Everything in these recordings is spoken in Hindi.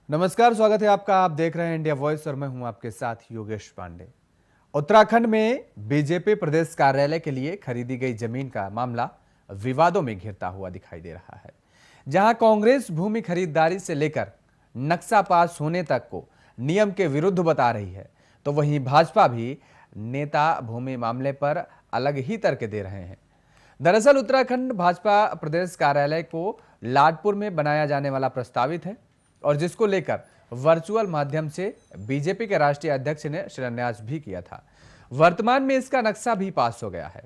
नमस्कार, स्वागत है आपका। आप देख रहे हैं इंडिया वॉइस और मैं हूं आपके साथ योगेश पांडे। उत्तराखंड में बीजेपी प्रदेश कार्यालय के लिए खरीदी गई जमीन का मामला विवादों में घिरता हुआ दिखाई दे रहा है। जहां कांग्रेस भूमि खरीदारी से लेकर नक्शा पास होने तक को नियम के विरुद्ध बता रही है, तो वहीं भाजपा भी नेता भूमि मामले पर अलग ही तर्क दे रहे हैं। दरअसल उत्तराखंड भाजपा प्रदेश कार्यालय को लाडपुर में बनाया जाने वाला प्रस्तावित है और जिसको लेकर वर्चुअल माध्यम से बीजेपी के राष्ट्रीय अध्यक्ष ने शिलान्यास भी किया था। वर्तमान में इसका नक्शा भी पास हो गया है।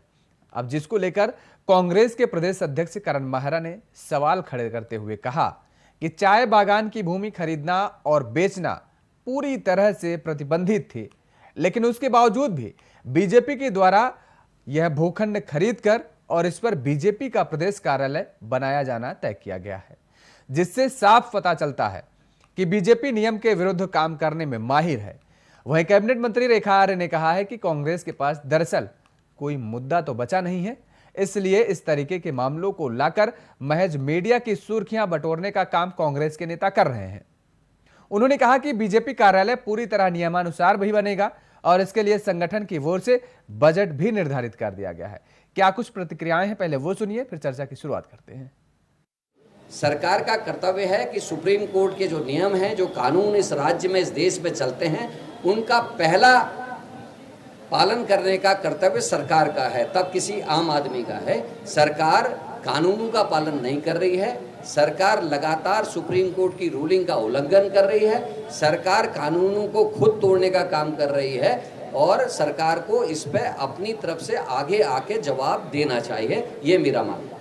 अब जिसको लेकर कांग्रेस के प्रदेश अध्यक्ष करण माहरा ने सवाल खड़े करते हुए कहा कि चाय बागान की भूमि खरीदना और बेचना पूरी तरह से प्रतिबंधित थी, लेकिन उसके बावजूद भी बीजेपी के द्वारा यह भूखंड खरीदकर और इस पर बीजेपी का प्रदेश कार्यालय बनाया जाना तय किया गया है, जिससे साफ पता चलता है कि बीजेपी नियम के विरुद्ध काम करने में माहिर है। वहीं कैबिनेट मंत्री रेखा आर्य ने कहा है कि कांग्रेस के पास दरअसल कोई मुद्दा तो बचा नहीं है, इसलिए इस तरीके के मामलों को लाकर महज मीडिया की सुर्खियां बटोरने का काम कांग्रेस के नेता कर रहे हैं। उन्होंने कहा कि बीजेपी कार्यालय पूरी तरह नियमानुसार भी बनेगा और इसके लिए संगठन की ओर से बजट भी निर्धारित कर दिया गया है। क्या कुछ प्रतिक्रियाएं हैं, पहले वो सुनिए, फिर चर्चा की शुरुआत करते हैं। सरकार का कर्तव्य है कि सुप्रीम कोर्ट के जो नियम हैं, जो कानून इस राज्य में, इस देश में चलते हैं, उनका पहला पालन करने का कर्तव्य सरकार का है, तब किसी आम आदमी का है। सरकार कानूनों का पालन नहीं कर रही है। सरकार लगातार सुप्रीम कोर्ट की रूलिंग का उल्लंघन कर रही है। सरकार कानूनों को खुद तोड़ने का काम कर रही है और सरकार को इस पे अपनी तरफ से आगे आके जवाब देना चाहिए, ये मेरा मानना है।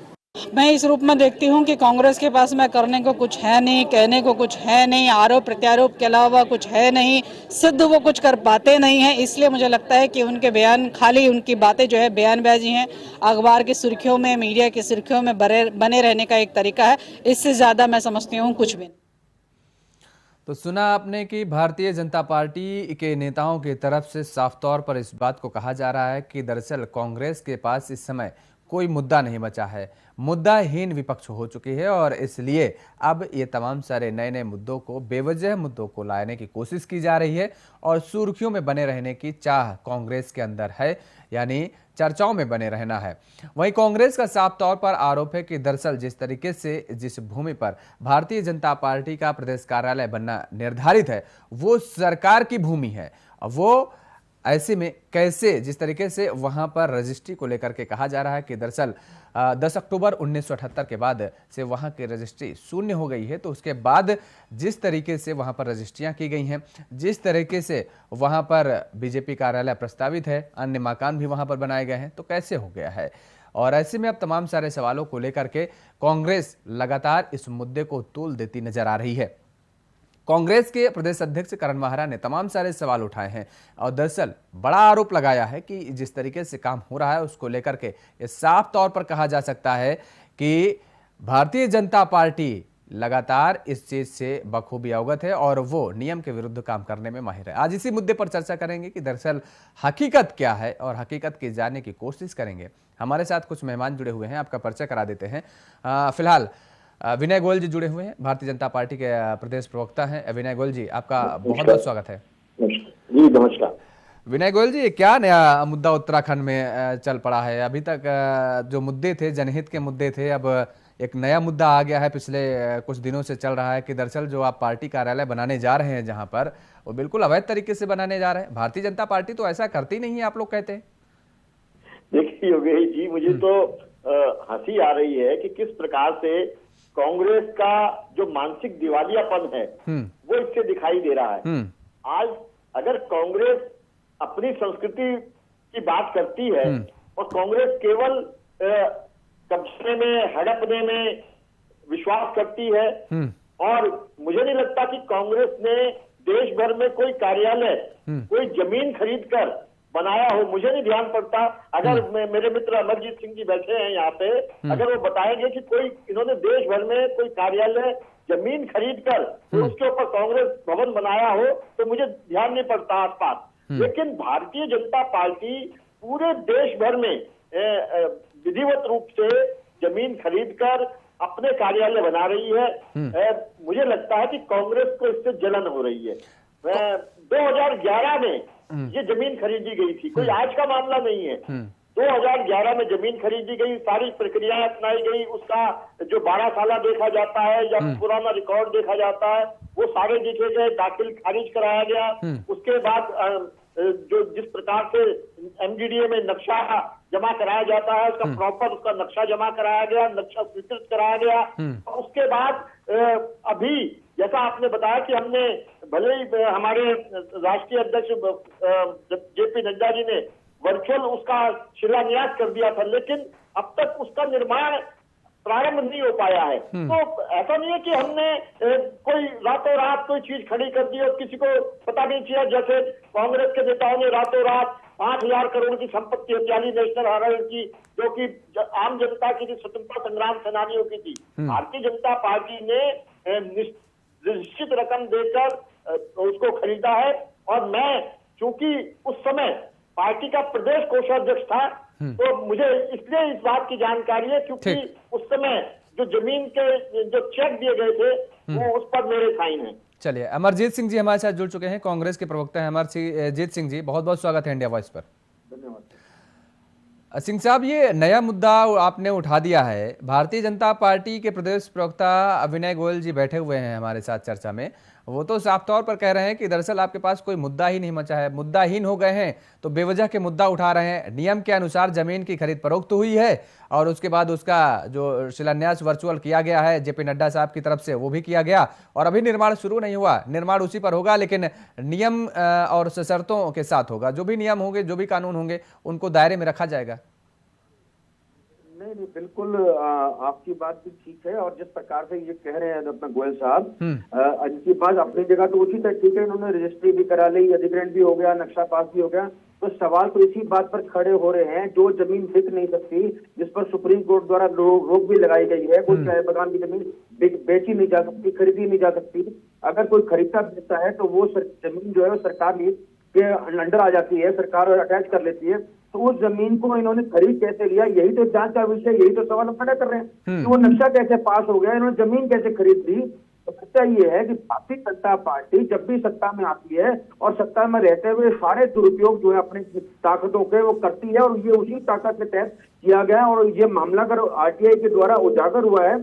मैं इस रूप में देखती हूँ कि कांग्रेस के पास में करने को कुछ है नहीं, कहने को कुछ है नहीं, आरोप प्रत्यारोप के अलावा कुछ है नहीं, सिद्ध वो कुछ कर पाते नहीं हैं। इसलिए मुझे लगता है कि उनके बयान, खाली उनकी बातें जो है बयानबाजी हैं, अखबार की सुर्खियों में, मीडिया की सुर्खियों में बने रहने का एक तरीका है। इससे ज़्यादा मैं समझती हूँ कुछ भी नहीं। तो सुना आपने कि भारतीय जनता पार्टी के नेताओं की तरफ से साफ तौर पर इस बात को कहा जा रहा है कि दरअसल कांग्रेस के पास इस समय कोई मुद्दा नहीं बचा है, मुद्दाहीन विपक्ष हो चुकी है और इसलिए अब ये तमाम सारे नए नए मुद्दों को, बेवजह मुद्दों को लाने की कोशिश की जा रही है और सुर्खियों में बने रहने की चाह कांग्रेस के अंदर है, यानी चर्चाओं में बने रहना है। वहीं कांग्रेस का साफ तौर पर आरोप है कि दरअसल जिस तरीके से जिस भूमि पर भारतीय जनता पार्टी का प्रदेश कार्यालय बनना निर्धारित है वो सरकार की भूमि है। वो ऐसे में कैसे, जिस तरीके से वहां पर रजिस्ट्री को लेकर के कहा जा रहा है कि दरअसल 10 अक्टूबर 1978 के बाद से वहां की रजिस्ट्री शून्य हो गई है, तो उसके बाद जिस तरीके से वहां पर रजिस्ट्रियां की गई हैं, जिस तरीके से वहां पर बीजेपी कार्यालय प्रस्तावित है, अन्य मकान भी वहां पर बनाए गए हैं, तो कैसे हो गया है। और ऐसे में अब तमाम सारे सवालों को लेकर के कांग्रेस लगातार इस मुद्दे को तूल देती नजर आ रही है। कांग्रेस के प्रदेश अध्यक्ष करण माहरा ने तमाम सारे सवाल उठाए हैं और दरअसल बड़ा आरोप लगाया है कि जिस तरीके से काम हो रहा है उसको लेकर के ये साफ तौर पर कहा जा सकता है कि भारतीय जनता पार्टी लगातार इस चीज से बखूबी अवगत है और वो नियम के विरुद्ध काम करने में माहिर है। आज इसी मुद्दे पर चर्चा करेंगे कि दरअसल हकीकत क्या है और हकीकत की जानने की कोशिश करेंगे। हमारे साथ कुछ मेहमान जुड़े हुए हैं, आपका परिचय करा देते हैं। फिलहाल विनय गोयल जी जुड़े हुए हैं, भारतीय जनता पार्टी के प्रदेश प्रवक्ता हैं। विनय गोयल जी, आपका बहुत बहुत स्वागत है। जी नमस्कार। विनय गोयल जी, क्या नया मुद्दा उत्तराखंड में चल पड़ा है? अभी तक जो मुद्दे थे जनहित के मुद्दे थे, अब एक नया मुद्दा आ गया है, पिछले कुछ दिनों से चल रहा है कि दरअसल जो आप पार्टी कार्यालय बनाने जा रहे हैं जहां पर, वो बिल्कुल अवैध तरीके से बनाने जा रहे हैं। भारतीय जनता पार्टी तो ऐसा करती नहीं है, आप लोग कहते हैं। देखिए योगेश जी, मुझे तो हंसी आ रही है कि किस प्रकार से कांग्रेस का जो मानसिक दिवालियापन है वो इससे दिखाई दे रहा है। आज अगर कांग्रेस अपनी संस्कृति की बात करती है और कांग्रेस केवल कब्जे में, हड़पने में विश्वास करती है और मुझे नहीं लगता कि कांग्रेस ने देश भर में कोई कार्यालय, कोई जमीन खरीदकर बनाया हो। मुझे नहीं ध्यान पड़ता, अगर मेरे मित्र अमरजीत सिंह जी बैठे हैं यहाँ पे, अगर वो बताएंगे कि कोई इन्होंने देश भर में कोई कार्यालय, जमीन खरीद कर उसके ऊपर कांग्रेस भवन बनाया हो, तो मुझे ध्यान नहीं पड़ता आसपास। लेकिन भारतीय जनता पार्टी पूरे देश भर में विधिवत रूप से जमीन खरीद कर अपने कार्यालय बना रही है। मुझे लगता है कि कांग्रेस को इससे जलन हो रही है। 2011 में ये जमीन खरीदी गई थी, कोई आज का मामला नहीं है। 2011 में जमीन खरीदी गई, सारी प्रक्रिया अपनाई गई, उसका जो 12 साल देखा जाता है या पुराना रिकॉर्ड देखा जाता है वो सारे देखे गए, दाखिल खारिज कराया गया। उसके बाद जो जिस प्रकार से एमडीडीए में नक्शा जमा कराया जाता है, उसका प्रॉपर उसका नक्शा जमा कराया गया, नक्शा स्वीकृत कराया गया। उसके बाद अभी जैसा आपने बताया कि हमने भले ही हमारे राष्ट्रीय अध्यक्ष जेपी नड्डा जी ने वर्चुअल उसका शिलान्यास कर दिया था, लेकिन अब तक उसका निर्माण प्रारंभ नहीं हो पाया है। तो ऐसा नहीं है कि हमने कोई रातों रात कोई चीज खड़ी कर दी और किसी को पता नहीं चला। जैसे कांग्रेस के नेताओं ने रातों रात 5000 करोड़ की संपत्ति हथियाली नेशनल हाईवे की, जो कि आम जनता की स्वतंत्रता संग्राम सेनानियों की थी। भारतीय जनता पार्टी ने निश्चित रकम देकर उसको खरीदा है। और मैं चूंकि उस समय पार्टी का प्रदेश कोषाध्यक्ष था, तो मुझे इसलिए इस बात की जानकारी है क्योंकि उस समय जो जमीन के जो चेक दिए गए थे वो उस पर मेरे साइन है। चलिए, अमरजीत सिंह जी हमारे साथ जुड़ चुके हैं, कांग्रेस के प्रवक्ता हैं अमरजीत सिंह जी, बहुत बहुत स्वागत है इंडिया वॉइस पर। धन्यवाद। सिंह साहब, ये नया मुद्दा आपने उठा दिया है। भारतीय जनता पार्टी के प्रदेश प्रवक्ता विनय गोयल जी बैठे हुए हैं हमारे साथ चर्चा में। वो तो साफ तौर पर कह रहे हैं कि दरअसल आपके पास कोई मुद्दा ही नहीं बचा है, मुद्दाहीन हो गए हैं, तो बेवजह के मुद्दा उठा रहे हैं। नियम के अनुसार जमीन की खरीद फरोख्त हुई है और उसके बाद उसका जो शिलान्यास वर्चुअल किया गया है जेपी नड्डा साहब की तरफ से, वो भी किया गया और अभी निर्माण शुरू नहीं हुआ। निर्माण उसी पर होगा, लेकिन नियम और शर्तों के साथ होगा। जो भी नियम होंगे, जो भी कानून होंगे, उनको दायरे में रखा जाएगा। नहीं, बिल्कुल आपकी बात भी ठीक है। और जिस प्रकार से ये कह रहे हैं अपना गोयल साहब, इनकी बात अपनी जगह तो उचित है, ठीक है। इन्होंने रजिस्ट्री भी करा ली, अधिग्रहण भी हो गया, नक्शा पास भी हो गया। तो सवाल तो इसी बात पर खड़े हो रहे हैं, जो जमीन बिक नहीं सकती, जिस पर सुप्रीम कोर्ट द्वारा रोक भी लगाई गई है, कोई चाय बागान की जमीन बेची नहीं जा सकती, खरीदी नहीं जा सकती। अगर कोई खरीदता बेचता है तो वो जमीन जो है सरकार के अंडर आ जाती है, सरकार अटैच कर लेती है। तो उस जमीन को इन्होंने खरीद कैसे लिया, यही तो जांच का विषय, यही तो सवाल हम खड़ा कर रहे हैं कि वो नक्शा कैसे पास हो गया, इन्होंने जमीन कैसे खरीद ली। तो सच्चा ये है कि भारतीय जनता पार्टी जब भी सत्ता में आती है और सत्ता में रहते हुए सारे दुरुपयोग जो है अपनी ताकतों के वो करती है, और ये उसी ताकत के तहत किया गया। और ये मामला अगर आरटीआई के द्वारा उजागर हुआ है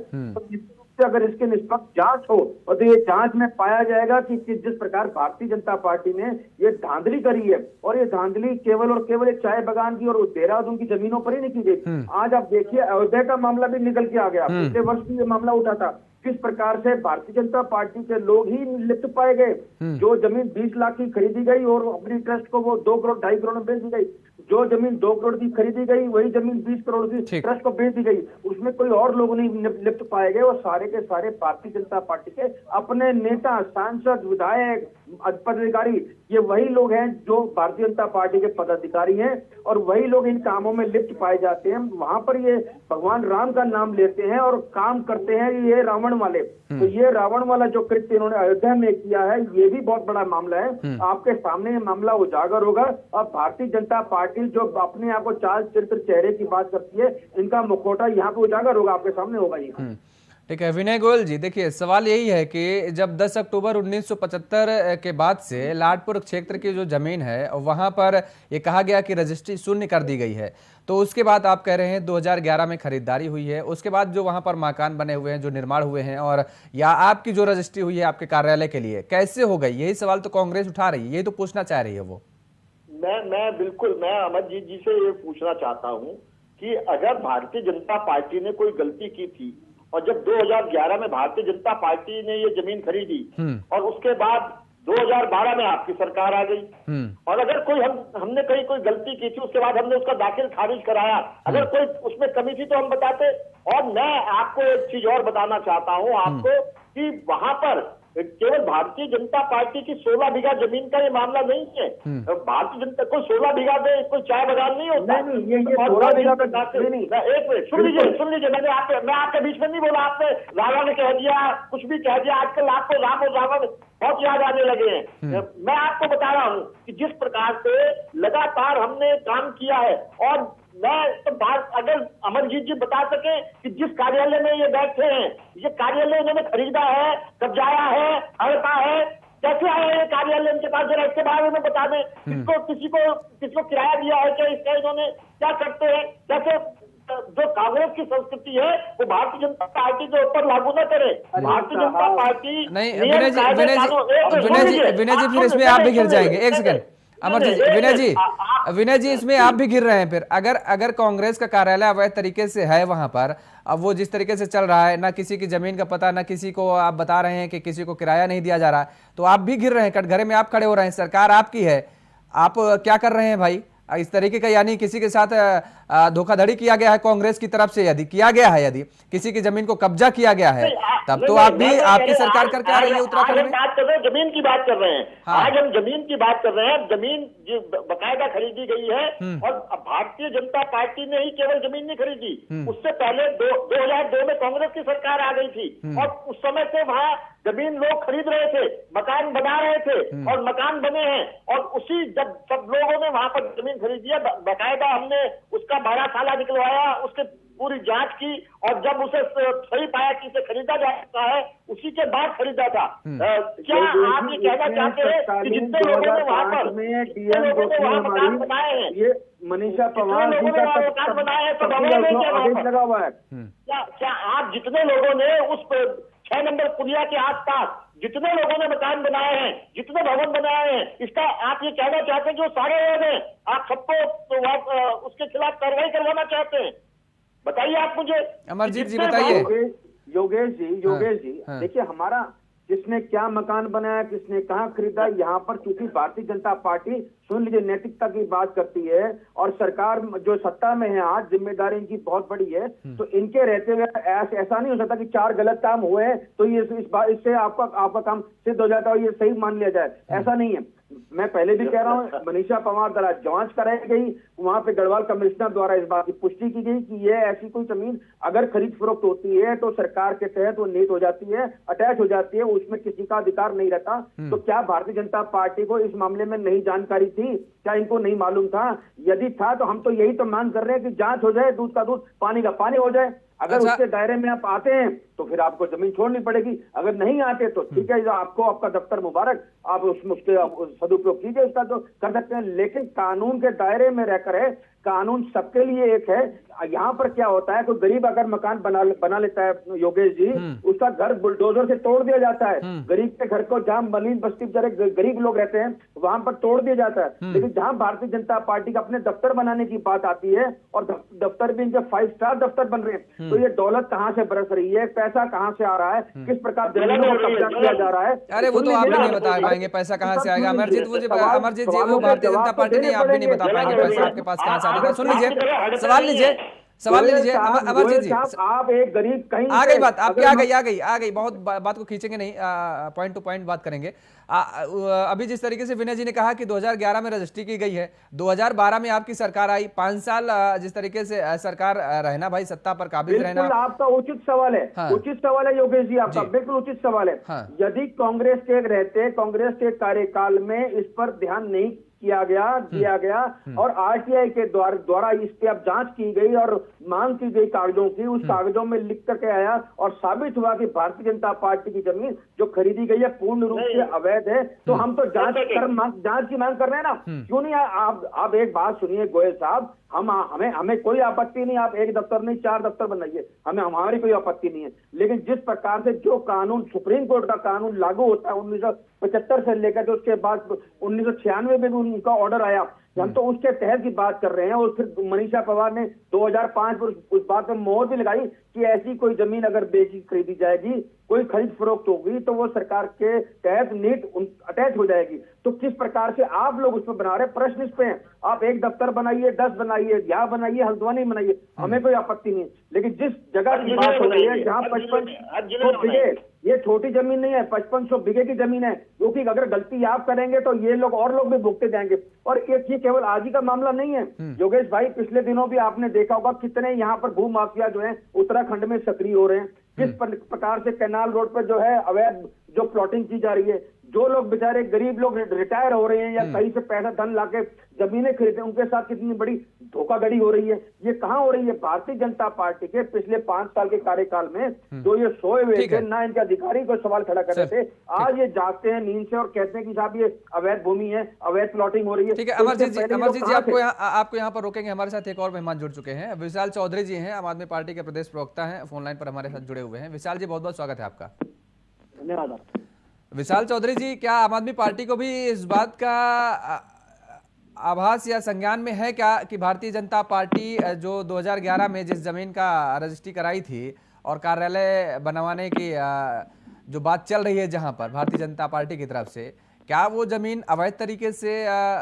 तो अगर इसके निष्पक्ष जांच हो और तो ये जांच में पाया जाएगा कि जिस प्रकार भारतीय जनता पार्टी ने ये धांधली करी है, और ये धांधली केवल और केवल एक चाय बागान की और देहरादून की जमीनों पर ही नहीं की गई। आज आप देखिए अयोध्या का मामला भी निकल के आ गया, पिछले वर्ष भी ये मामला उठा था। किस प्रकार से भारतीय जनता पार्टी के लोग ही लिप्त पाए गए। जो जमीन 20 लाख की खरीदी गई और अपनी ट्रस्ट को वो 2 करोड़ 2.5 करोड़ में बेच दी गई। जो जमीन 2 करोड़ की खरीदी गई वही जमीन 20 करोड़ की ट्रस्ट को बेच दी गई। उसमें कोई और लोग नहीं लिप्त पाए गए, और सारे के सारे भारतीय जनता पार्टी के अपने नेता, सांसद, विधायक, पदाधिकारी, ये वही लोग हैं जो भारतीय जनता पार्टी के पदाधिकारी हैं, और वही लोग इन कामों में लिप्त पाए जाते हैं। वहां पर ये भगवान राम का नाम लेते हैं और काम करते हैं ये रावण वाले। तो ये रावण वाला जो कृत्य इन्होंने अयोध्या में किया है, ये भी बहुत बड़ा मामला है। आपके सामने ये मामला उजागर होगा। और भारतीय जनता पार्टी जो अपने आप को चाल चरित्र चेहरे की बात करती है, इनका मुखौटा यहाँ पे उजागर होगा, आपके सामने होगा ये। ठीक है विनय गोयल जी, देखिए सवाल यही है कि जब 10 अक्टूबर 1975 के बाद से लाडपुर क्षेत्र की जो जमीन है वहां पर ये कहा गया कि रजिस्ट्री शून्य कर दी गई है, तो उसके बाद आप कह रहे हैं 2011 में खरीदारी हुई है, उसके बाद जो वहां पर मकान बने हुए हैं, जो निर्माण हुए हैं, और या आपकी जो रजिस्ट्री हुई है आपके कार्यालय के लिए, कैसे हो गई? यही सवाल तो कांग्रेस उठा रही है, यही तो पूछना चाह रही है वो। मैं अमरजीत जी से ये पूछना चाहता हूँ कि अगर भारतीय जनता पार्टी ने कोई गलती की थी, और जब 2011 में भारतीय जनता पार्टी ने ये जमीन खरीदी और उसके बाद 2012 में आपकी सरकार आ गई, और अगर कोई हमने कहीं कोई गलती की थी, उसके बाद हमने उसका दाखिल खारिज कराया, अगर कोई उसमें कमी थी तो हम बताते। और मैं आपको एक चीज और बताना चाहता हूँ आपको कि वहां पर केवल भारतीय जनता पार्टी की 16 बीघा जमीन का ये मामला नहीं है। भारतीय जनता कोई 16 बीघा दे कोई चाय बागान नहीं होता। नहीं, ये 16 बीघा का नहीं। एक मिनट सुन लीजिए, मैं आपके बीच में नहीं बोला, आपने रावण ने कह दिया, कुछ भी कह दिया। आजकल आपको राम और रावण बहुत याद आने लगे हैं। मैं आपको बता रहा हूँ कि जिस प्रकार से लगातार हमने काम किया है, और मैं तो बात अगर अमरजीत जी बता सके कि जिस कार्यालय में ये बैठे हैं, ये कार्यालय इन्होंने खरीदा है, कब्जाया है, हड़पा है, कैसे आए ये कार्यालय इनके पास, जरा इसके बारे में बता दें। किसको किराया दिया है, क्या इसका इन्होंने क्या करते हैं, कैसे जो कांग्रेस की संस्कृति है वो भारतीय जनता पार्टी के ऊपर लागू न करे। भारतीय जनता पार्टी नहीं, विनय जी फिर इसमें आप भी गिर जाएंगे। एक सेकंड अमरजीत, विनय जी इसमें आप भी गिर रहे हैं। फिर अगर कांग्रेस का कार्यालय अवैध तरीके से है वहां पर, अब वो जिस तरीके से चल रहा है, ना किसी की जमीन का पता, ना किसी को आप बता रहे हैं कि किसी को किराया नहीं दिया जा रहा है, तो आप भी गिर रहे हैं, कटघरे में आप खड़े हो रहे हैं। सरकार आपकी है, आप क्या कर रहे हैं भाई इस तरीके का? यानी किसी के साथ धोखाधड़ी किया गया है कांग्रेस की तरफ से, यदि किया गया है, यदि किसी की जमीन को कब्जा किया गया है, तब तो आप भी, आपकी सरकार करके आ रही है उत्तराखंड में। बात कर रहे हैं, जमीन की बात कर रहे हैं। हाँ। आज हम जमीन की बात कर रहे हैं। जमीन जो बकायदा खरीदी गई है, और भारतीय जनता पार्टी ने ही केवल जमीन नहीं खरीदी, उससे पहले 2002 में कांग्रेस की सरकार आ गई थी, और उस समय से वहाँ जमीन लोग खरीद रहे थे, मकान बना रहे थे, और मकान बने हैं। और उसी जब सब लोगों ने वहां पर जमीन खरीदी है, बकायदा हमने उसका 12 साला निकलवाया, उसके पूरी जांच की, और जब उसे सही पाया कि इसे खरीदा जा सकता है, उसी के बाद खरीदा था। क्या आप ये कहना चाहते हैं कि जितने लोगों ने वहां पर मकान बनाए हैं, ये मनीषा पवार जी का मकान बनाए हैं, तो भवन लगा हुआ है। क्या आप जितने लोगों ने उस 6 नंबर पुलिया के आसपास जितने लोगों ने मकान बनाए हैं, जितने भवन बनाए हैं, इसका आप ये कहना चाहते हैं जो सारे लोग हैं, आप सबको उसके खिलाफ कार्रवाई करवाना चाहते हैं? बताइए आप मुझे। अमरजीत जी बताइए। योगेश जी देखिए, हमारा किसने क्या मकान बनाया, किसने कहाँ खरीदा, यहाँ पर चूंकि भारतीय जनता पार्टी सुन लीजिए नैतिकता की बात करती है, और सरकार जो सत्ता में है आज, जिम्मेदारी इनकी बहुत बड़ी है, तो इनके रहते हुए ऐसा नहीं हो सकता कि 4 गलत काम हुए हैं तो ये इससे आपका काम सिद्ध हो जाता है और ये सही मान लिया जाए। ऐसा नहीं है। मैं पहले भी कह रहा हूँ, मनीषा पवार द्वारा जांच कराई गई, वहां पे गढ़वाल कमिश्नर द्वारा इस बात की पुष्टि की गई कि ये ऐसी कोई जमीन अगर खरीद फरोख्त होती है तो सरकार के तहत वो नीट हो जाती है, अटैच हो जाती है, उसमें किसी का अधिकार नहीं रहता। तो क्या भारतीय जनता पार्टी को इस मामले में नहीं जानकारी थी? क्या इनको नहीं मालूम था? यदि था तो हम तो यही तो मांग कर रहे हैं कि जांच हो जाए, दूध का दूध पानी का पानी हो जाए। अगर उसके दायरे में आप आते हैं तो फिर आपको जमीन छोड़नी पड़ेगी, अगर नहीं आते तो ठीक है, आपको आपका दफ्तर मुबारक, आप उसके सदुपयोग कीजिए, उसका तो कर सकते हैं, लेकिन कानून के दायरे में रहकर है। कानून सबके लिए एक है। यहाँ पर क्या होता है, कोई गरीब अगर मकान बना लेता है योगेश जी, उसका घर बुलडोजर से तोड़ दिया जाता है। गरीब के घर को, जहाँ मलिन बस्ती बेचारे गरीब लोग रहते हैं, वहां पर तोड़ दिया जाता है। लेकिन जहाँ भारतीय जनता पार्टी का अपने दफ्तर बनाने की बात आती है, और दफ्तर भी इनके 5 स्टार दफ्तर बन रहे हैं, तो ये दौलत कहाँ से बरस रही है, पैसा कहाँ से आ रहा है, किस प्रकार जमीनों को कब्जा किया जा रहा है? अरे वो तो आप भी नहीं बता पाएंगे पैसा कहाँ से आएगा। अमरजीत जी, वो भारतीय जनता पार्टी नहीं, आप भी नहीं बता पाएंगे पैसा आपके पास कहाँ से आएगा। सुन लीजिए, सवाल लीजिए अमरजीत जी। आप एक गरीब कहीं आ गई बात आपकी, आ गई बहुत बात को खींचेंगे नहीं, पॉइंट टू पॉइंट बात करेंगे। अभी जिस तरीके से विनय जी ने कहा कि 2011 में रजिस्ट्री की गई है, 2012 में आपकी सरकार आई, 5 साल जिस तरीके से सरकार रहना, भाई सत्ता पर काबिज रहना। आपका उचित सवाल है। हाँ। उचित सवाल है योगेश जी, आपका बिल्कुल उचित सवाल है। हाँ। यदि कांग्रेस के रहते, कांग्रेस के कार्यकाल में इस पर ध्यान नहीं दिया गया और आरटीआई के द्वारा इस पे अब जांच की गई और मांग की गई कागजों की, उस कागजों में लिख करके आया और साबित हुआ कि भारतीय जनता पार्टी की जमीन जो खरीदी गई है पूर्ण रूप से अवैध है, तो हम तो जांच की मांग कर रहे हैं ना। क्यों नहीं? आप एक बात सुनिए गोयल साहब, हमें कोई आपत्ति नहीं, आप एक दफ्तर नहीं 4 दफ्तर बनाइए, हमारी कोई आपत्ति नहीं है। लेकिन जिस प्रकार से जो कानून, सुप्रीम कोर्ट का कानून लागू होता है 1975 से लेकर के उसके बाद 1996 में भी उनका ऑर्डर आया, हम तो उसके तहत की बात कर रहे हैं। और फिर मनीषा पवार ने 2005 में उस बात पर मोहर भी लगाई कि ऐसी कोई जमीन अगर बेची खरीदी जाएगी, कोई खरीद फरोख्त होगी, तो वो सरकार के तहत नीट अटैच हो जाएगी। तो किस प्रकार से आप लोग उस पर बना रहे, प्रश्न इस पे है। आप एक दफ्तर बनाइए, 10 बनाइए, यहाँ बनाइए, हल्द्वानी बनाइए, हमें कोई आपत्ति नहीं। लेकिन जिस जगह की बात हो रही है जहाँ 55 बीघे, ये छोटी जमीन नहीं है, 5500 बीघे की जमीन है, क्योंकि अगर गलती आप करेंगे तो ये लोग और लोग भी भुगते जाएंगे। और ये केवल आज ही का मामला नहीं है योगेश भाई, पिछले दिनों भी आपने देखा होगा कितने यहाँ पर भू माफिया जो है उत्तराखंड में सक्रिय हो रहे हैं। किस प्रकार से कैनाल रोड पर जो है अवैध जो प्लॉटिंग की जा रही है, जो लोग बेचारे गरीब लोग रिटायर हो रहे हैं या कहीं से पैसा धन लाके जमीनें खरीदे, उनके साथ कितनी बड़ी धोखाधड़ी हो रही है। ये कहाँ हो रही है? भारतीय जनता पार्टी के पिछले 5 साल के कार्यकाल में जो ये सोए हुए थे, ना इनके अधिकारी को सवाल खड़ा कर रहे थे, आज ये जागते हैं नींद से और कहते हैं कि साहब ये अवैध भूमि है, अवैध प्लॉटिंग हो रही है। ठीक है अमरजीत जी आपको यहाँ पर रोकेंगे। हमारे साथ एक और मेहमान जुड़ चुके हैं, विशाल चौधरी जी हैं, आम आदमी पार्टी के प्रदेश प्रवक्ता हैं, फोन लाइन पर हमारे साथ जुड़े हुए हैं। विशाल जी बहुत बहुत स्वागत है आपका। धन्यवाद। विशाल चौधरी जी, क्या आम आदमी पार्टी को भी इस बात का आभास या संज्ञान में है क्या कि भारतीय जनता पार्टी जो 2011 में जिस जमीन का रजिस्ट्री कराई थी और कार्यालय बनवाने की जो बात चल रही है जहां पर भारतीय जनता पार्टी की तरफ से, क्या वो जमीन अवैध तरीके से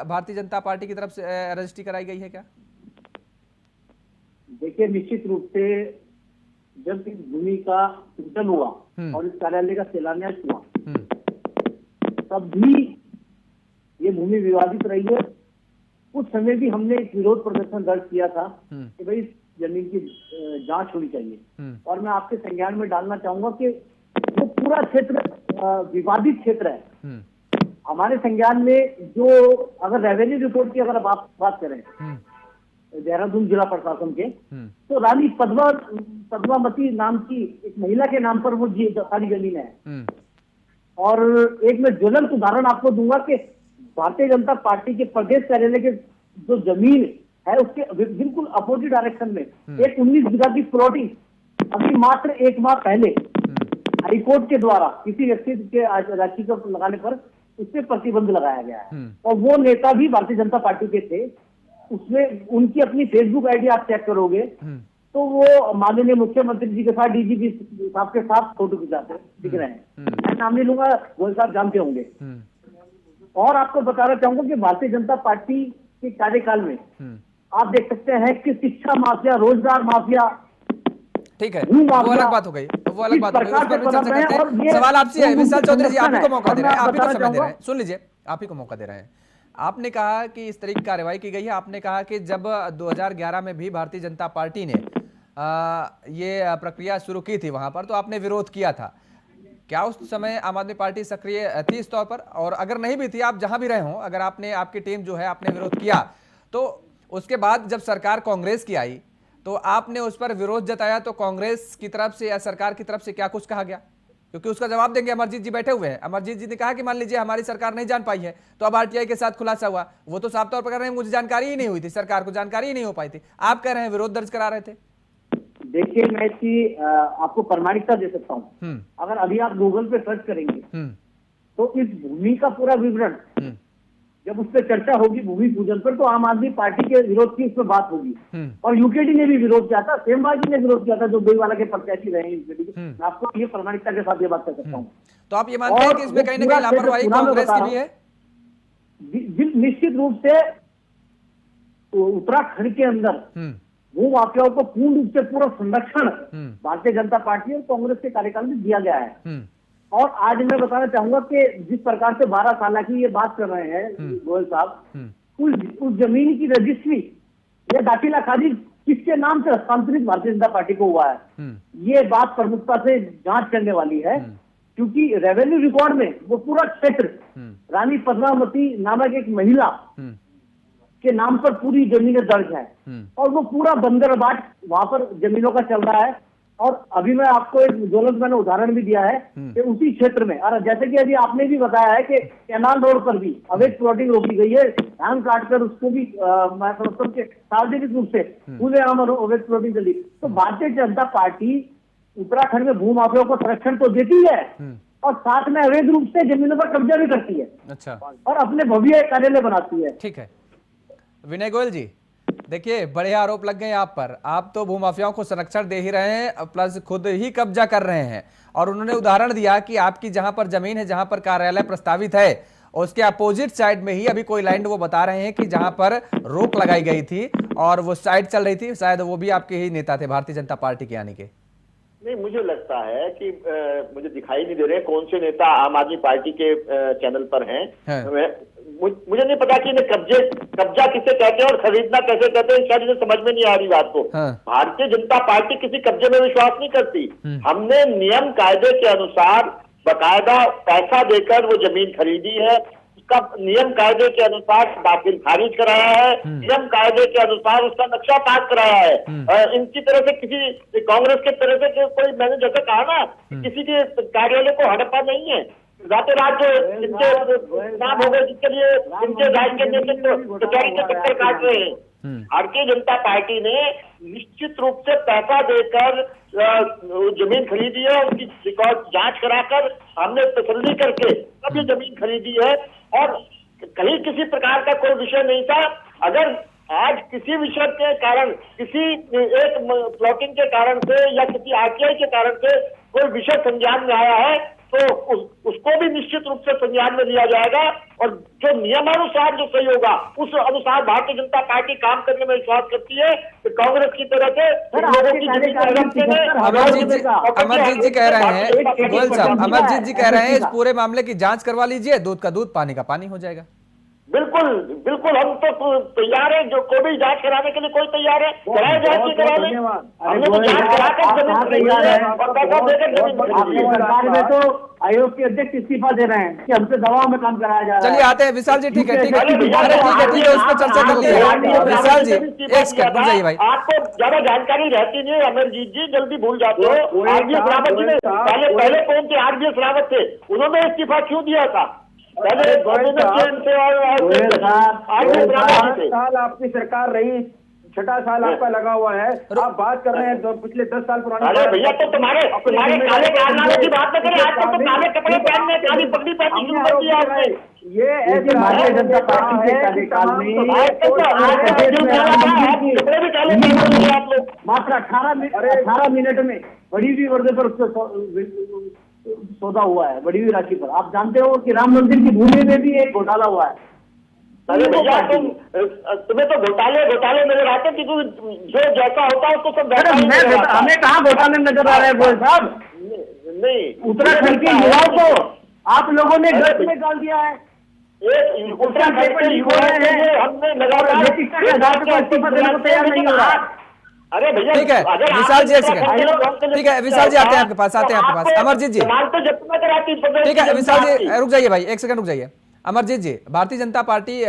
भारतीय जनता पार्टी की तरफ से रजिस्ट्री कराई गई है क्या? देखिए, निश्चित रूप से जब इस भूमि का सूजन हुआ और इस कार्यालय का शिलान्यास हुआ तब भी ये भूमि विवादित रही है। उस समय भी हमने एक विरोध प्रदर्शन दर्ज किया था कि भाई इस जमीन की जांच होनी चाहिए। और मैं आपके संज्ञान में डालना चाहूंगा कि वो पूरा क्षेत्र विवादित क्षेत्र है। हमारे संज्ञान में जो अगर रेवेन्यू रिपोर्ट की अगर आप बात करें देहरादून जिला प्रशासन के, तो रानी पद्मावती नाम की एक महिला के नाम पर वो सारी जमीन है। और एक मैं ज्वलंत उदाहरण आपको दूंगा कि भारतीय जनता पार्टी के प्रदेश कार्यालय के जो जमीन है उसके बिल्कुल अपोजिट डायरेक्शन में एक 19 बीघा की प्लॉटिंग अभी मात्र 1 माह पहले हाईकोर्ट के द्वारा किसी व्यक्ति के याचिका लगाने पर उस पर प्रतिबंध लगाया गया है। और वो नेता भी भारतीय जनता पार्टी के थे। उसमें उनकी अपनी फेसबुक आईडी आप चेक करोगे तो वो माननीय मुख्यमंत्री जी के साथ डीजीपी साहब के साथ फोटो खिंचाते दिख रहे हैं। मैं नाम नहीं लूंगा, वो साहब जानते होंगे। और आपको बताना चाहूंगा कि भारतीय जनता पार्टी के कार्यकाल में आप देख सकते हैं कि शिक्षा माफिया, रोजगार माफिया, ठीक है, वो अलग बात हो गई, वो अलग बात हो गई, उस पर भी चर्चा करते हैं। सवाल आपसे है विशाल चौधरी जी, आप ही को मौका दे रहे हैं, आप ही को समय दे रहे हैं, सुन लीजिए, आप ही को मौका दे रहे हैं। आपने कहा कि इस तरीके की कार्रवाई की गई है। आपने कहा कि जब 2011 में भी भारतीय जनता पार्टी ने ये प्रक्रिया शुरू की थी वहां पर, तो आपने विरोध किया था। क्या उस समय आम आदमी पार्टी सक्रिय थी इस तौर पर? और अगर नहीं भी थी, आप जहां भी रहे हो, अगर आपने, आपकी टीम जो है, आपने विरोध किया, तो उसके बाद जब सरकार कांग्रेस की आई तो आपने उस पर विरोध जताया, तो कांग्रेस की तरफ से या सरकार की तरफ से क्या कुछ कहा गया? क्योंकि उसका जवाब देंगे अमरजीत जी बैठे हुए हैं। अमरजीत जी ने कहा कि मान लीजिए हमारी सरकार नहीं जान पाई है, तो अब आरटीआई के साथ खुलासा हुआ। वो तो साफ तौर पर कह रहे हैं मुझे जानकारी ही नहीं हुई थी, सरकार को जानकारी ही नहीं हो पाई थी। आप कह रहे हैं विरोध दर्ज करा रहे थे। देखिए, मैं इसकी आपको प्रामाणिकता दे सकता हूँ। अगर अभी आप गूगल पे सर्च करेंगे तो इस भूमि का पूरा विवरण, जब उस पर चर्चा होगी भूमि पूजन पर, तो आम आदमी पार्टी के विरोध की उसमें बात होगी। और यूकेडी ने भी विरोध किया था, सेमवाल जी ने विरोध किया था, जो डोईवाला के प्रत्याशी रहे हैं यूकेडी के। मैं आपको ये प्रामाणिकता के साथ ये बात कर सकता हूँ। तो आप ये मानते हैं कि इसमें कहीं ना कहीं लापरवाही कांग्रेस की भी है? निश्चित रूप से उत्तराखंड के अंदर भू माफियाओं को पूर्ण रूप से पूरा संरक्षण भारतीय जनता पार्टी और कांग्रेस के कार्यकाल में दिया गया है। और आज मैं बताना चाहूंगा कि जिस प्रकार से 12 साल की ये बात कर रहे हैं गोयल साहब, उस जमीन की रजिस्ट्री या दाखिला खारिज किसके नाम से हस्तांतरित भारतीय जनता पार्टी को हुआ है, ये बात प्रमुखता से जांच करने वाली है। क्योंकि रेवेन्यू रिकॉर्ड में वो पूरा क्षेत्र रानी पद्मावती नामक एक महिला के नाम पर पूरी जमीनें दर्ज है और वो पूरा बंदरबाट वहां पर जमीनों का चल रहा है। और अभी मैं आपको एक ज्वलंत मैंने उदाहरण भी दिया है कि उसी क्षेत्र में, और जैसे कि अभी आपने भी बताया है कि कैनाल रोड पर भी अवैध प्लॉटिंग रोकी गई है, धान काटकर उसको भी मैं समझता हूँ कि सार्वजनिक रूप से खुलेआम अवैध प्लॉटिंग चली। तो भारतीय जनता पार्टी उत्तराखंड में भू माफियाओं को संरक्षण तो देती है और साथ में अवैध रूप से जमीनों पर कब्जा भी करती है। अच्छा, और अपने भव्य कार्यालय बनाती है। ठीक है विनय गोयल जी, देखिए बड़े आरोप लग गए आप पर। आप तो भूमाफियाओं को संरक्षण दे ही रहे हैं, प्लस खुद ही कब्जा कर रहे हैं। और उन्होंने उदाहरण दिया कि आपकी जहां पर जमीन है, जहां पर कार्यालय प्रस्तावित है, उसके अपोजिट साइड में ही अभी कोई लैंड वो बता रहे हैं कि जहां पर रोक लगाई गई थी और वो साइड चल रही थी, शायद वो भी आपके ही नेता थे भारतीय जनता पार्टी के आने के। नहीं, मुझे लगता है कि मुझे दिखाई नहीं दे रहे कौन से नेता आम आदमी पार्टी के चैनल पर हैं। मुझे नहीं पता कि इन्हें कब्जा किसे कहते हैं और खरीदना कैसे कहते हैं, शायद इन्हें समझ में नहीं आ रही बात को। भारतीय जनता पार्टी किसी कब्जे में विश्वास नहीं करती। हमने नियम कायदे के अनुसार बकायदा पैसा देकर वो जमीन खरीदी है, उसका नियम कायदे के अनुसार दाखिल खारिज कराया है, नियम कायदे के अनुसार उसका नक्शा पास कराया है। इनकी तरह से किसी कांग्रेस के तरह से कोई, मैंने जैसे कहा ना, किसी के कार्यालय को हड़पा नहीं है। रातों रात जो इनके नाम हो गए, जिसके लिए इनके राज्य के नेतृत्व कचहरी के चक्कर काट रहे हैं। भारतीय जनता पार्टी ने निश्चित रूप से पैसा देकर जमीन खरीदी है, उसकी रिकॉर्ड जांच कराकर हमने तसल्ली करके अब ये जमीन खरीदी है, और कहीं किसी प्रकार का कोई विषय नहीं था। अगर आज किसी विषय के कारण, किसी एक प्लॉटिंग के कारण से या किसी आरटीआई के कारण से कोई विषय संज्ञान में आया है, तो उसको भी निश्चित रूप से संज्ञान में लिया जाएगा, और जो नियमानुसार जो सही होगा उस अनुसार भारतीय जनता पार्टी काम करने में विश्वास करती है। कि कांग्रेस की तरह से लोगों की अमरजीत जी कह रहे हैं, गोयल साहब, अमरजीत जी कह रहे हैं इस पूरे मामले की जांच करवा लीजिए, दूध का दूध पानी का पानी हो जाएगा। बिल्कुल बिल्कुल, हम तो तैयार है, जो कोई भी जांच कराने के लिए कोई तैयार है, कराए जांच करा लें। हमने तो जांच कराकर जमीन खरीदी है और पैसा देकर जमीन खरीदी है। सरकार में तो आयोग के अध्यक्ष इस्तीफा दे रहे हैं कि हमसे दबाव में काम कराया जा रहा है। चलिए आते हैं विशाल जी, ठीक है, ठीक है, ठीक है, उस पर चर्चा कर लीजिए। विशाल जी एक सेकंड रुक जाइए भाई, आपको ज्यादा जानकारी रहती नहीं है अमरजीत जी, जल्दी भूल जाते हो। आरबीएस रावत जी ने पहले कौन थे? आरबीएस रावत थे, उन्होंने इस्तीफा क्यों दिया था? पहले 8 साल आपकी सरकार रही, 6ठा साल आपका लगा हुआ है, आप बात कर रहे हैं तो पिछले 10 साल पुरानी। अरे भैया, तो तुम्हारे काले कारनामे की बात न करें, आज तक तो काले कपड़े पहनने, काली पगड़ी पहननी शुरू कर दिया आपने। ये ऐसे भारतीय जनता पार्टी के कार्यकाल में मात्र 18 मिनट में बड़ी हुई वर्ग पर सौदा हुआ है, बढ़ी हुई राशि पर। आप जानते हो कि राम मंदिर की भूमि में भी एक घोटाला हुआ है। अरे भैया, तुम्हें तो घोटाले नजर आते, क्योंकि जो जैसा होता है उसको सब हमें कहाँ घोटाले नजर आ रहे हैं गोयल साहब? नहीं, उत्तराखंड के युवाओं को आप लोगों ने गर्त में डाल दिया है। उत्तराखंड के युवाओं ने हमने लगातार इस्तीफा देने को तैयार नहीं हो रहा। अरे भैया, ठीक है विशाल जी, एक सेकंड, ठीक है विशाल जी, आते हैं आपके पास, अमरजीत जी, ठीक है विशाल जी रुक जाइए भाई, एक सेकंड रुक जाइए। अमरजीत जी, भारतीय जनता पार्टी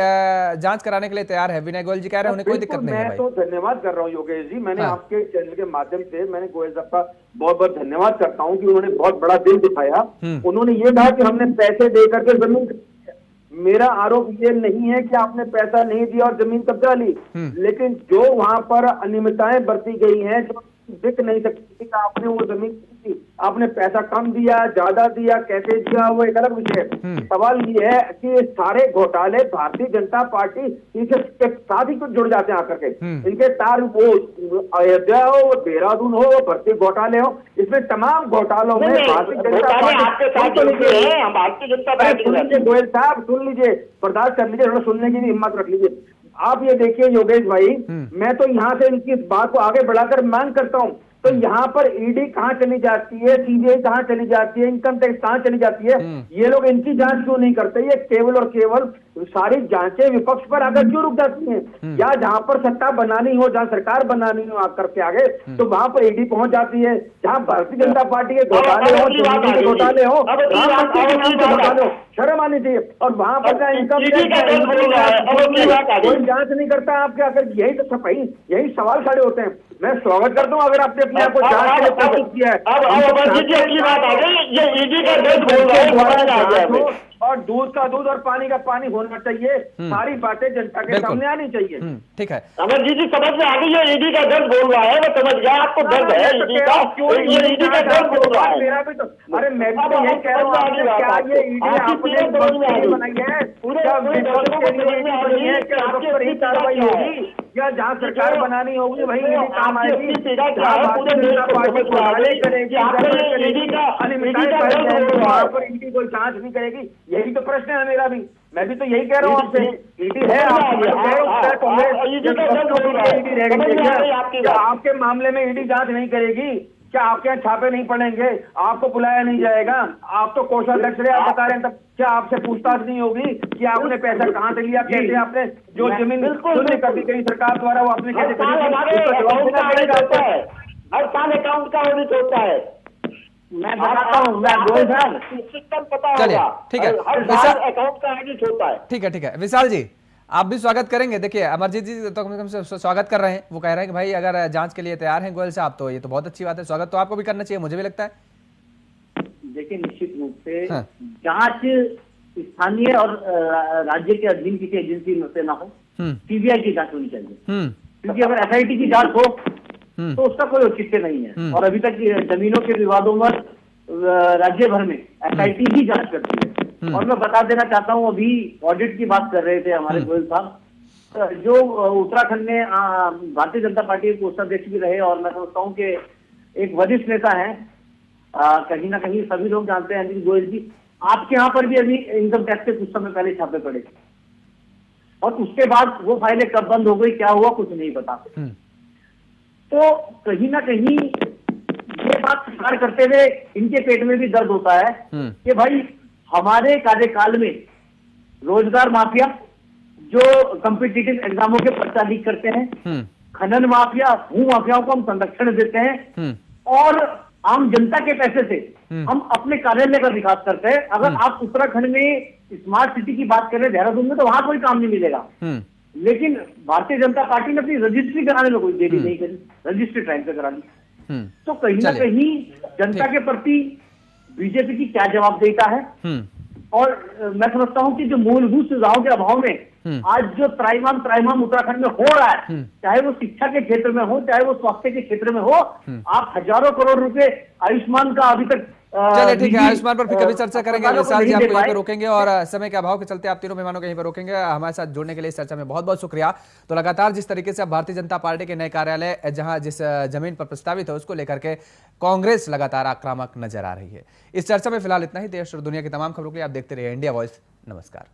जांच कराने के लिए तैयार है, विनय गोयल जी कह रहे हैं उन्हें कोई दिक्कत नहीं है। मैं तो धन्यवाद कर रहा हूँ योगेश जी, मैंने आपके चैनल के माध्यम से मैंने गोयल साहब का बहुत बहुत धन्यवाद करता हूँ कि उन्होंने बहुत बड़ा दिल दिखाया। उन्होंने ये कहा कि हमने पैसे दे करके जमीन, मेरा आरोप ये नहीं है कि आपने पैसा नहीं दिया और जमीन कब्जा ली, लेकिन जो वहां पर अनियमितताएं बरती गई हैं, जो दिख नहीं सकती, आपने वो जमीन खरीदी, आपने पैसा कम दिया, ज्यादा दिया, कैसे दिया, वो एक अलग विषय है। सवाल ये है कि ये सारे घोटाले भारतीय जनता पार्टी इनके साथ ही कुछ जुड़ जाते हैं आकर के। इनके तार, वो अयोध्या हो, वो देहरादून हो, वो भर्ती घोटाले हो, इसमें तमाम घोटालों में भारतीय जनता पार्टी। गोयल साहब सुन लीजिए, बर्दाश्त कर लीजिए, थोड़ा सुनने की भी हिम्मत रख लीजिए। आप ये देखिए योगेश भाई, मैं तो यहाँ से इनकी इस बात को आगे बढ़ाकर मांग करता हूँ, तो यहाँ पर ईडी कहाँ चली जाती है, सीबीआई कहाँ चली जाती है, इनकम टैक्स कहाँ चली जाती है, ये लोग इनकी जांच क्यों नहीं करते? ये केवल और केवल सारी जांचें विपक्ष पर आकर क्यों रुक जाती हैं? या जहां पर सत्ता बनानी हो, जहां सरकार बनानी हो आकर के आगे, तो वहां पर ईडी पहुंच जाती है। जहां भारतीय जनता पार्टी के घोटाले हो, घोटाले हो, शर्म आनी चाहिए। और वहां पर इनकम कोई जांच नहीं करता आपके आकर, यही तो सफाई, यही सवाल खड़े होते हैं। मैं स्वागत करता हूँ अगर आपने अपने आप को जांच के लिए कोशिश किया है। और दूध का दूध और पानी का पानी होना चाहिए, सारी बातें जनता के सामने आनी चाहिए। ठीक है अमरजीत जी, समझ में आ गई है, ईडी का दर्द बोल रहा है, मैं समझ गया आपको दर्द है ईडी का, ईडी का दर्द बोल रहा है। मेरा भी तो, अरे मैं भी तो यही कह रहा हूँ, क्या ये ईडी आपने बनाई है, ही कार्रवाई होगी, या जहाँ सरकार बनानी होगी वही ईडी काम आएगी, वहाँ पर ईडी कोई जांच नहीं करेगी? यही तो प्रश्न है मेरा भी, मैं भी तो यही कह रहा हूँ आपसे। ईडी है, आपके मामले में ईडी जांच नहीं करेगी क्या? आपके यहाँ छापे नहीं पड़ेंगे? आपको बुलाया नहीं जाएगा? आप तो कोषाध्यक्ष रहे, आप बता रहे हैं, तब क्या आपसे पूछताछ नहीं होगी कि आपने पैसा कहाँ से लिया, कैसे आपने जो जमीन शून्य कर दी गई सरकार द्वारा, वो आपने कैसे? हर साल अकाउंट का ऑडिट होता है। मैं बताता हूँ, मैं गोयल साहब, सिस्टम पता चलिए, होगा। ठीक है। हर विशाल- बार अकाउंट का एडिट होता है। ठीक है विशाल जी, आप भी स्वागत करेंगे। देखिए अमरजीत जी तो कम से कम से स्वागत कर रहे हैं, वो कह रहे हैं कि भाई अगर जांच के लिए तैयार हैं गोयल साहब तो ये तो बहुत अच्छी बात है, स्वागत तो आपको भी करना चाहिए, मुझे भी लगता है। देखिए निश्चित रूप से हाँ। जांच स्थानीय और राज्य के अधीन किसी एजेंसी में से ना हो, सीबीआई की जांच होनी चाहिए। क्योंकि अगर एसआईटी की जांच हो तो उसका कोई औचित्य नहीं है। और अभी तक जमीनों के विवादों में राज्य भर में एसआईटी ही जांच करती है। और मैं बता देना चाहता हूँ, अभी ऑडिट की बात कर रहे थे हमारे गोयल साहब, जो उत्तराखंड में भारतीय जनता पार्टी के कोषाध्यक्ष भी रहे, और मैं समझता हूँ कि एक वरिष्ठ नेता है, कहीं ना कहीं सभी लोग जानते हैं अनिल गोयल जी, आपके यहाँ पर भी अभी इनकम टैक्स के कुछ समय पहले छापे पड़े, और उसके बाद वो फाइलें कब बंद हो गई, क्या हुआ, कुछ नहीं पता। तो कहीं ना कहीं ये बात स्वीकार करते हुए इनके पेट में भी दर्द होता है कि भाई हमारे कार्यकाल में रोजगार माफिया जो कॉम्पिटिटिव एग्जामों के पर्चा लीक करते हैं, खनन माफिया, भू माफियाओं को हम संरक्षण देते हैं, और आम जनता के पैसे से हम अपने कार्यालय का विकास करते हैं। अगर आप उत्तराखंड में स्मार्ट सिटी की बात करें देहरादून में, तो वहां कोई काम नहीं मिलेगा। लेकिन भारतीय जनता पार्टी ने अपनी रजिस्ट्री कराने में कोई देरी नहीं करी, रजिस्ट्री टाइम पे करा ली। तो कहीं ना कहीं जनता के प्रति बीजेपी की क्या जवाबदेहिता है। और मैं समझता हूं कि जो मूलभूत सुविधाओं के अभाव में आज जो त्राइमाम उत्तराखंड में हो रहा है, चाहे वो शिक्षा के क्षेत्र में हो, चाहे वो स्वास्थ्य के क्षेत्र में हो, आप हजारों करोड़ रुपए आयुष्मान का अभी तक चलिए ठीक है, आयुष्मान पर फिर कभी चर्चा करेंगे। विशाल जी आपको यहीं पर रोकेंगे, और समय के अभाव के चलते आप तीनों मेहमानों को यहीं पर रोकेंगे। हमारे साथ जुड़ने के लिए इस चर्चा में बहुत बहुत शुक्रिया। तो लगातार जिस तरीके से अब भारतीय जनता पार्टी के नए कार्यालय जहां जिस जमीन पर प्रस्तावित है उसको लेकर के कांग्रेस लगातार आक्रामक नजर आ रही है। इस चर्चा में फिलहाल इतना ही। देश और दुनिया की तमाम खबरों के लिए आप देखते रहिए इंडिया वॉइस। नमस्कार।